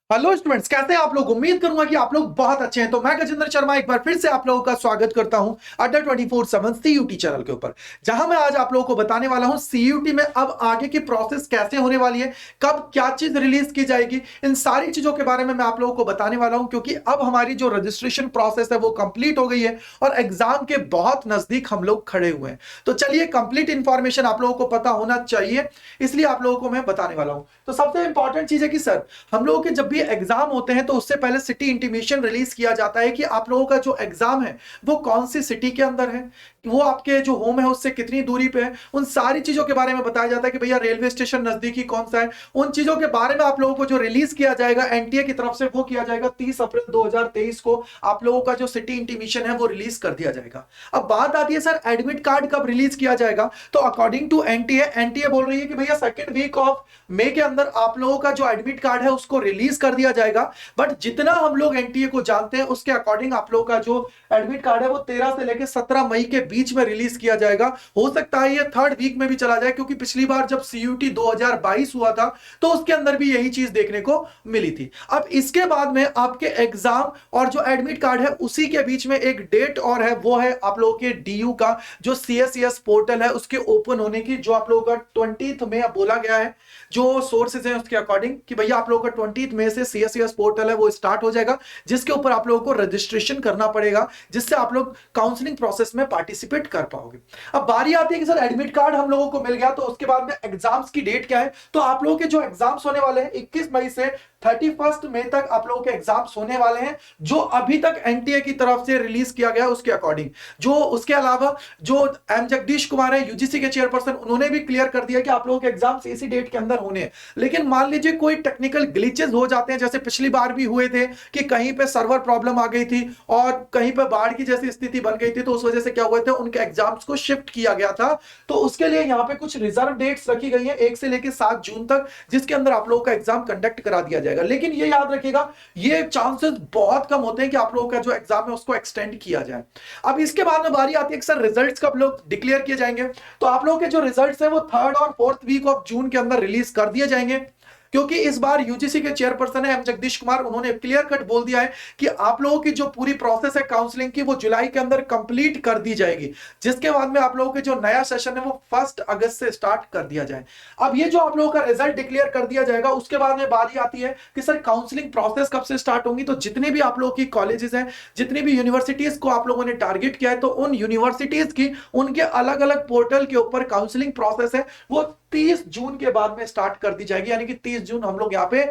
Hello students, कैसे हैं आप लोग। उम्मीद करूंगा कि आप लोग बहुत अच्छे हैं। तो मैं गजेंद्र शर्मा एक बार फिर से आप लोगों का स्वागत करता हूं अड्डा 24/7 सीयूटी चैनल के ऊपर, जहां मैं आज आप लोगों को बताने वाला हूं सीयूटी में अब आगे की प्रोसेस कैसे होने वाली है, कब क्या चीज रिलीज की जाएगी। इन सारी चीजों के बारे में मैं आप लोगों को बताने वाला हूं, क्योंकि अब हमारी जो रजिस्ट्रेशन प्रोसेस है वो कंप्लीट हो गई है और एग्जाम के बहुत नजदीक हम लोग खड़े हुए हैं। तो चलिए, कंप्लीट इंफॉर्मेशन आप लोगों को पता होना चाहिए, इसलिए आप लोगों को मैं बताने वाला हूं। तो सबसे इंपॉर्टेंट चीज है कि सर, हम लोगों के जब भी एग्जाम होते हैं तो उससे पहले सिटी इंटीमेशन रिलीज किया जाता है कि आप लोगों का जो एग्जाम है वो कौन सी सिटी के अंदर है, वो आपके जो होम है उससे कितनी दूरी पे है। उन सारी चीजों के बारे में बताया जाता है कि भैया रेलवे स्टेशन नजदीकी कौन सा है। उन चीजों के बारे में आप लोगों को जो रिलीज किया जाएगा एनटीए की तरफ से, वो किया जाएगा 30 अप्रैल 2023 को। आप लोगों का जो सिटी इंटीमेशन है वो रिलीज कर दिया जाएगा। अब बात आती है सर, एडमिट कार्ड कब रिलीज किया जाएगा। तो अकॉर्डिंग टू एनटीए, एनटीए बोल रही है कि भैया सेकेंड वीक ऑफ मई के अंदर आप लोगों का जो एडमिट कार्ड है उसको रिलीज कर दिया जाएगा। बट जितना हम लोग एनटीए को जानते हैं उसके अकॉर्डिंग आप लोगों का जो एडमिट कार्ड है वो 13 से लेकर 17 मई के बीच में रिलीज किया जाएगा। हो सकता है ये थर्ड वीक में भी चला जाए, क्योंकि पिछली बार जब सीयूटी 2022 हुआ था तो उसके अंदर भी यही चीज देखने को मिली थी। अब इसके बाद में आपके एग्जाम और जो एडमिट कार्ड है उसी के बीच में एक डेट और है, वो है आप लोगों के डीयू का जो सीएससीएस पोर्टल है उसके ओपन होने की, जो आप लोगों का 20 में बोला गया है। जो सोर्सेज हैं उसके अकॉर्डिंग कि भैया आप लोगों का 20 मई से सीएससीएस पोर्टल है वो स्टार्ट हो जाएगा, जिसके ऊपर आप लोगों को रजिस्ट्रेशन करना पड़ेगा, जिससे आप लोग काउंसलिंग प्रोसेस में पार्टिसिपेट कर पाओगे। अब बारी आती है कि सर एडमिट कार्ड हम लोगों को मिल गया तो उसके बाद में एग्जाम्स की डेट क्या है। तो आप लोगों के जो एग्जाम्स होने वाले हैं 21 मई से 31 मई तक आप लोगों के एग्जाम्स होने वाले हैं, जो अभी तक एनटीए की तरफ से रिलीज किया गया उसके अकॉर्डिंग। जो उसके अलावा जो एम जगदीश कुमार है यूजीसी के चेयरपर्सन, उन्होंने भी क्लियर कर दिया कि आप लोगों के एग्जाम्स इसी डेट के अंदर होने हैं। लेकिन मान लीजिए कोई टेक्निकल ग्लिचेस हो जाते हैं, जैसे पिछली बार भी हुए थे कि कहीं पे सर्वर प्रॉब्लम आ गई थी और कहीं पे बाढ़ की जैसी स्थिति बन गई थी, तो उस वजह से क्या हुए थे, उनके एग्जाम्स को शिफ्ट किया गया था। तो उसके लिए यहाँ पे कुछ रिजर्व डेट्स रखी गई है 1 से लेकर 7 जून तक, जिसके अंदर आप लोगों का एग्जाम कंडक्ट करा दिया जाएगा। लेकिन ये याद रखिएगा, ये चांसेस बहुत कम होते हैं कि आप लोगों का जो एग्जाम है उसको एक्सटेंड किया जाए। अब इसके बाद में बारी आती है कि सर रिजल्ट्स कब लोग डिक्लेयर किए जाएंगे। तो आप लोगों के जो रिजल्ट्स हैं वो थर्ड और फोर्थ वीक ऑफ जून के अंदर रिलीज कर दिए जाएंगे, क्योंकि इस बार यूजीसी के चेयरपर्सन है एम जगदीश कुमार, उन्होंने क्लियर कट बोल दिया है कि आप लोगों की जो पूरी प्रोसेस है काउंसलिंग की वो जुलाई के अंदर कंप्लीट कर दी जाएगी, जिसके बाद में आप लोगों के जो नया सेशन है वो 1 अगस्त से स्टार्ट कर दिया जाए। अब ये जो आप लोगों का रिजल्ट डिक्लेयर कर दिया जाएगा उसके बाद में बारी आती है कि सर काउंसलिंग प्रोसेस कब से स्टार्ट होंगी। तो जितने भी आप लोगों की कॉलेजेस हैं, जितनी भी यूनिवर्सिटीज को आप लोगों ने टारगेट किया है, तो उन यूनिवर्सिटीज की उनके अलग अलग पोर्टल के ऊपर काउंसलिंग प्रोसेस है वो 30 जून के बाद में स्टार्ट कर दी जाएगी, यानी कि 30 जून हम लोग यहाँ पे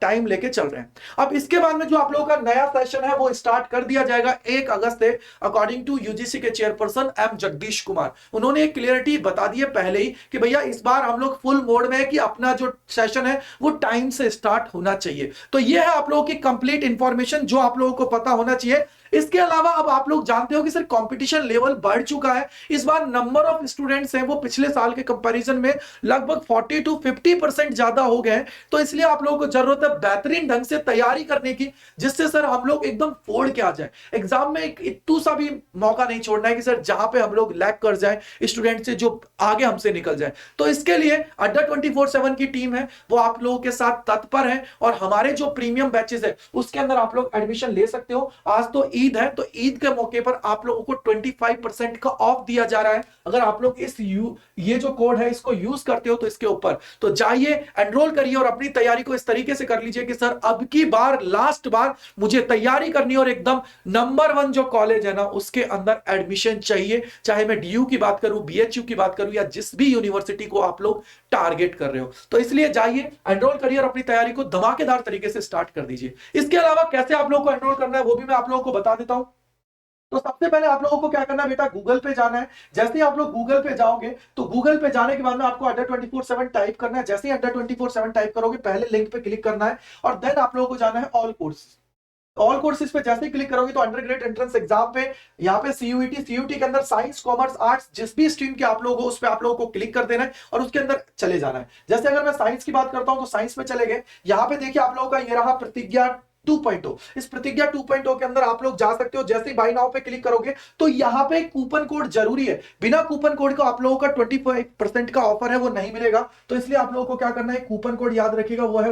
टाइम लेके चल रहे हैं। अब इसके बाद में जो आप लोगों का नया सेशन है वो स्टार्ट कर दिया जाएगा 1 अगस्त से, अकॉर्डिंग टू यूजीसी के चेयरपर्सन एम जगदीश कुमार। उन्होंने एक क्लियरिटी बता दी है पहले ही कि भैया इस बार हम लोग फुल मोड में है कि अपना जो सेशन है वो टाइम से स्टार्ट होना चाहिए। तो ये है आप लोगों की कंप्लीट इंफॉर्मेशन जो आप लोगों को पता होना चाहिए। इसके अलावा अब आप लोग जानते हो कि सर कंपटीशन लेवल बढ़ चुका है। इस बार नंबर ऑफ स्टूडेंट्स हैं वो पिछले साल के कंपैरिजन में लगभग 40 to 50% ज्यादा हो गए हैं। तो इसलिए आप लोगों को जरूरत है बेहतरीन ढंग से तैयारी करने की, जिससे सर हम लोग एकदम फोड़ के आ जाए एग्जाम में। एक इतू सा भी मौका नहीं छोड़ना है कि सर जहां पे हम लोग लैग कर जाए स्टूडेंट से, जो आगे हमसे निकल जाए। तो इसके लिए अड्डा 24/7 की टीम है वो आप लोगों के साथ तत्पर है, और हमारे जो प्रीमियम बैचेस है उसके अंदर आप लोग एडमिशन ले सकते हो। आज तो ईद है, तो ईद के मौके पर आप लोगों को 25% का ऑफ दिया जा रहा है। अगर आप लोग ये जो कोड है इसको यूज करते हो तो इसके ऊपर तो जाइए, एनरोल करिए और अपनी तैयारी को इस तरीके से कर लीजिए कि सर अब की बार लास्ट बार मुझे तैयारी करनी और एकदम नंबर 1 जो कॉलेज है ना उसके अंदर एडमिशन चाहिए। चाहे मैं डीयू की बात करूं, बीएचयू की बात करूं, या जिस भी यूनिवर्सिटी को आप लोग टारगेट कर रहे हो, तो इसलिए जाइए, एनरोल करिए और अपनी तैयारी को धमाकेदार तरीके से स्टार्ट कर दीजिए। इसके अलावा कैसे आप लोगों को एनरोल करना है वो भी मैं आप लोगों को बता देता हूं। तो सबसे पहले आप लोगों को क्या करना है बेटा, गूगल पे जाना है। जैसे ही आप लोग गूगल पे जाओगे तो गूगल पे जाने के बाद में आपको अड्डा 24/7 टाइप करना है। जैसे ही अड्डा 24/7 टाइप करोगे पहले लिंक पे क्लिक करना है और देन आप लोगों को जाना है ऑल कोर्सेज। ऑल कोर्सेज पे जैसे ही क्लिक करोगे तो अंडर ग्रेड एंट्रेंस एग्जाम पे यहाँ पे सीयूटी के अंदर साइंस कॉमर्स आर्ट्स जिस भी स्ट्रीम के आप लोग हो उस पे आप लोगों को क्लिक कर देना है और उसके अंदर चले जाना है। जैसे अगर मैं साइंस की बात करता हूं तो साइंस में चले गए। यहाँ पे देखिए आप लोगों का ये रहा प्रतिज्ञा 2.0। इस प्रतिज्ञा 2.0 के अंदर आप लोग जा सकते हो। जैसे ही बाय नाउ पे क्लिक करोगे तो यहाँ पे कूपन कोड जरूरी है, बिना कूपन कोड को आप लोगों का 25% का ऑफर है वो नहीं मिलेगा। तो इसलिए आप लोगों को क्या करना है, कूपन कोड याद रखिएगा, वो है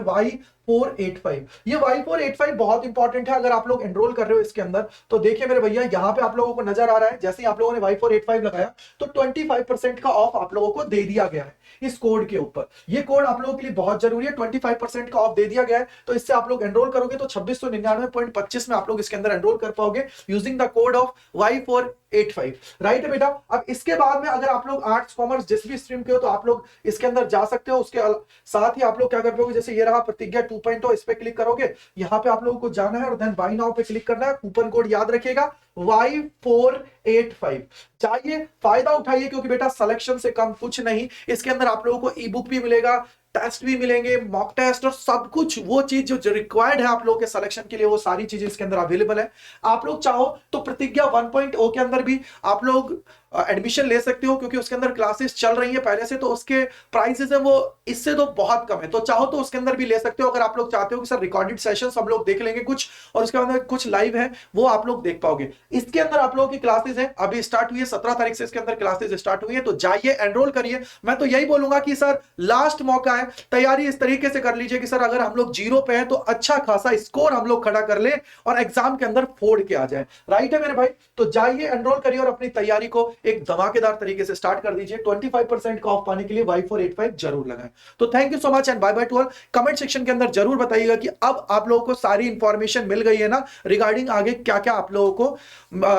Y485, ये Y485 बहुत इंपॉर्टेंट है। अगर आप लोग एनरोल कर रहे हो इसके अंदर तो देखिए मेरे भैया, यहां पे आप लोगों को नजर आ रहा है, जैसे ही आप लोगों ने Y485 लगाया तो 25% का ऑफ आप लोगों को दे दिया गया है इस कोड के ऊपर। ये कोड आप लोगों के लिए बहुत जरूरी है, 25% का ऑफ दे दिया गया है। तो इससे आप लोग एनरोल करोगे तो 2699.25 में आप लोग इसके अंदर एनरोल कर पाओगे using the code of Y485, right है बेटा। अब इसके बाद में अगर आप लोग आर्ट्स कॉमर्स जिस भी स्ट्रीम के हो तो आप लोग इसके अंदर जा सकते हो। उसके साथ ही आप लोग क्या कर पाओगे, जैसे ये रहा प्रतिज्ञा 2.0, इस पे क्लिक करोगे, यहाँ पे आप लोगों को जाना है और देन बाय नाउ पे क्लिक करना है। कूपन कोड याद रखिएगा Y485, चाहिए फायदा उठाइए, क्योंकि बेटा सिलेक्शन से कम कुछ नहीं। इसके अंदर आप लोगों को ई बुक भी मिलेगा, टेस्ट भी मिलेंगे, मॉक टेस्ट और सब कुछ, वो चीज जो रिक्वायर्ड है आप लोगों के सिलेक्शन के लिए, वो सारी चीजें इसके अंदर अवेलेबल है। आप लोग चाहो तो प्रतिज्ञा 1.0 के अंदर भी आप लोग एडमिशन ले सकते हो, क्योंकि उसके अंदर क्लासेस चल रही है पहले से, तो उसके प्राइसेस है वो इससे तो बहुत कम है। तो चाहो तो उसके अंदर भी ले सकते हो। अगर आप लोग चाहते हो कि सर रिकॉर्डेड सेशंस हम लोग देख लेंगे कुछ, और उसके अंदर कुछ लाइव है वो आप लोग देख पाओगे। इसके अंदर आप लोगों की क्लासेस है अभी स्टार्ट हुई है, 17 तारीख से इसके अंदर क्लासेस स्टार्ट हुई है। तो जाइए एनरोल करिए। मैं तो यही बोलूंगा कि सर लास्ट मौका है, तैयारी इस तरीके से कर लीजिए कि सर अगर हम लोग जीरो पे हैं तो अच्छा खासा स्कोर हम लोग खड़ा कर ले और एग्जाम के अंदर फोड़ के आ जाए, राइट है मेरे भाई। तो जाइए एनरोल करिए और अपनी तैयारी को एक धमाकेदार तरीके से स्टार्ट कर दीजिए। 25% का ऑफ पाने के लिए Y485 जरूर लगाएं। तो thank you so much and bye bye to all. Comment section के अंदर जरूर बताइएगा कि अब आप लोगों को सारी इंफॉर्मेशन मिल गई है ना रिगार्डिंग आगे क्या क्या आप लोगों को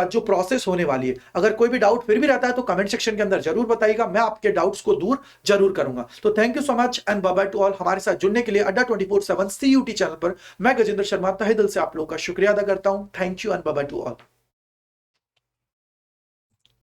जो प्रोसेस होने वाली है। अगर कोई भी डाउट फिर भी रहता है तो कमेंट सेक्शन के अंदर जरूर बताइएगा, मैं आपके डाउट्स को दूर जरूर करूंगा। तो thank you so much and bye bye to all. हमारे साथ जुड़ने के लिए अड्डा 24/7 CUT चैनल पर मैं गजेंद्र शर्मा तहे दिल से आप लोगों का शुक्रिया अदा करता हूं। Thank you and bye bye to all.